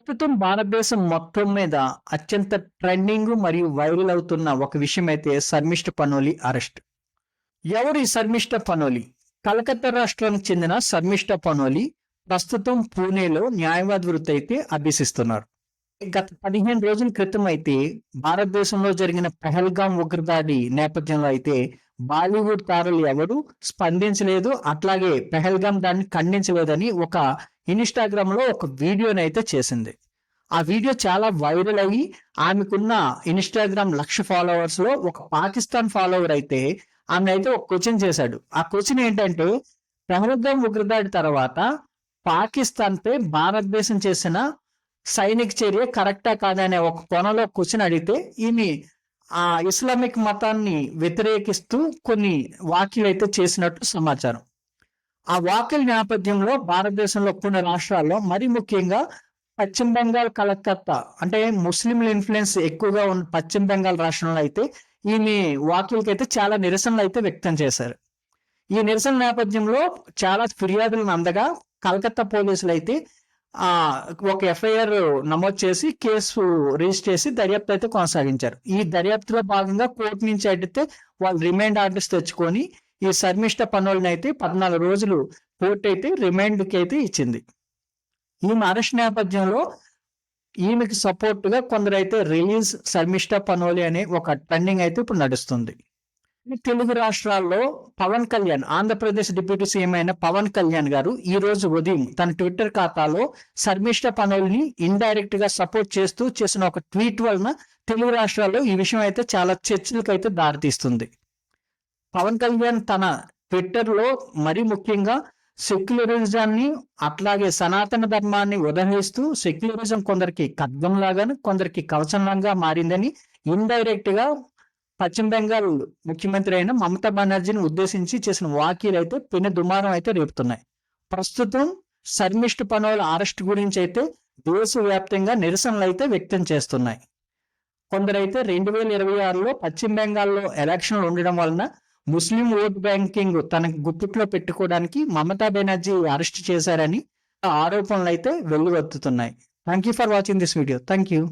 ప్రస్తుతం భారతదేశం మొత్తం మీద అత్యంత ట్రెండింగ్ మరియు వైరల్ అవుతున్న ఒక విషయం అయితే శర్మిష్ఠ పనోలి అరెస్ట్. ఎవరు ఈ శర్మిష్ఠ పనోలి? కలకత్తా రాష్ట్రానికి చెందిన శర్మిష్ఠ పనోలి ప్రస్తుతం పూణేలో న్యాయవాది వృత్తి అయితే అభ్యసిస్తున్నారు. గత 15 రోజుల క్రితం అయితే భారతదేశంలో జరిగిన పెహల్గాం ఉగ్రదాడి నేపథ్యంలో అయితే బాలీవుడ్ తారలు ఎవరు స్పందించలేదు, అట్లాగే పెహల్గాం దాన్ని ఖండించలేదని ఒక ఇన్‌స్టాగ్రామ్ లో ఒక వీడియోని అయితే చేసింది. ఆ వీడియో చాలా వైరల్ అయ్యి ఆమెకున్న ఇన్‌స్టాగ్రామ్ 1,00,000 ఫాలోవర్స్ లో ఒక పాకిస్తాన్ ఫాలోవర్ అయితే ఆమె అయితే ఒక క్వశ్చన్ చేశాడు. ఆ క్వశ్చన్ ఏంటంటే, పెహల్గాం ఉగ్రదాడి తర్వాత పాకిస్తాన్ పై భారతదేశం చేసిన సైనిక చర్య కరెక్టా కాదా అనే ఒక కోణంలో క్వశ్చన్ అడిగితే ఈమె ఇస్లామిక్ మతాన్ని వ్యతిరేకిస్తూ కొన్ని వ్యాఖ్యలు అయితే చేసినట్టు సమాచారం. ఆ వ్యాఖ్యల నేపథ్యంలో భారతదేశంలో కొన్ని రాష్ట్రాల్లో మరి ముఖ్యంగా పశ్చిమ బెంగాల్, కలకత్తా అంటే ముస్లింల ఇన్ఫ్లుయెన్స్ ఎక్కువగా ఉన్న పశ్చిమ బెంగాల్ రాష్ట్రంలో అయితే ఈమె వ్యాఖ్యలకైతే చాలా నిరసనలు అయితే వ్యక్తం చేశారు. ఈ నిరసన నేపథ్యంలో చాలా ఫిర్యాదులను అందగా కలకత్తా పోలీసులు అయితే ఒక ఎఫ్ఐఆర్ నమోదు చేసి కేసు రిజిస్టర్ చేసి దర్యాప్తు అయితే కొనసాగించారు. ఈ దర్యాప్తులో భాగంగా కోర్టు నుంచి అడిగితే వాళ్ళు రిమైండ్ ఆర్డర్స్ తెచ్చుకొని ఈ శర్మిష్ఠ పనోలిని అయితే 14 రోజులు కోర్టు అయితే రిమైండ్కి అయితే ఇచ్చింది. ఈమె అరెస్ట్ నేపథ్యంలో ఈమెకి సపోర్ట్ గా కొందరైతే రిలీజ్ శర్మిష్ఠ పనోలి అనే ఒక ట్రెండింగ్ అయితే ఇప్పుడు నడుస్తుంది. తెలుగు రాష్ట్రాల్లో పవన్ కళ్యాణ్, ఆంధ్రప్రదేశ్ డిప్యూటీ సీఎం అయిన పవన్ కళ్యాణ్ గారు ఈ రోజు ఉదయం తన ట్విట్టర్ ఖాతాలో శర్మిష్ఠ పనోలిని ఇండైరెక్ట్ గా సపోర్ట్ చేస్తూ చేసిన ఒక ట్వీట్ వలన తెలుగు రాష్ట్రాల్లో ఈ విషయం అయితే చాలా చర్చలకు అయితే దారితీస్తుంది. పవన్ కళ్యాణ్ తన ట్విట్టర్ లో మరీ ముఖ్యంగా సెక్యులరిజాన్ని అట్లాగే సనాతన ధర్మాన్ని ఉదహరిస్తూ సెక్యులరిజం కొందరికి ఖడ్గం లాగాను కొందరికి కవచంలాగా మారిందని ఇండైరెక్ట్ గా పశ్చిమ బెంగాల్ ముఖ్యమంత్రి అయిన మమతా బెనర్జీని ఉద్దేశించి చేసిన వ్యాఖ్యలు అయితే పెను దుమారం అయితే రేపుతున్నాయి. ప్రస్తుతం శర్మిష్ఠ పనోలి అరెస్ట్ గురించి అయితే దేశవ్యాప్తంగా నిరసనలు అయితే వ్యక్తం చేస్తున్నాయి. కొందరైతే 2026లో పశ్చిమ బెంగాల్లో ఎలక్షన్లు ఉండడం వలన ముస్లిం ఓట్ బ్యాంకింగ్ తన గుప్పిట్లో పెట్టుకోవడానికి మమతా బెనర్జీ అరెస్ట్ చేశారని ఆరోపణలు అయితే వెల్లువెత్తుతున్నాయి. Thank you for watching this video. Thank you.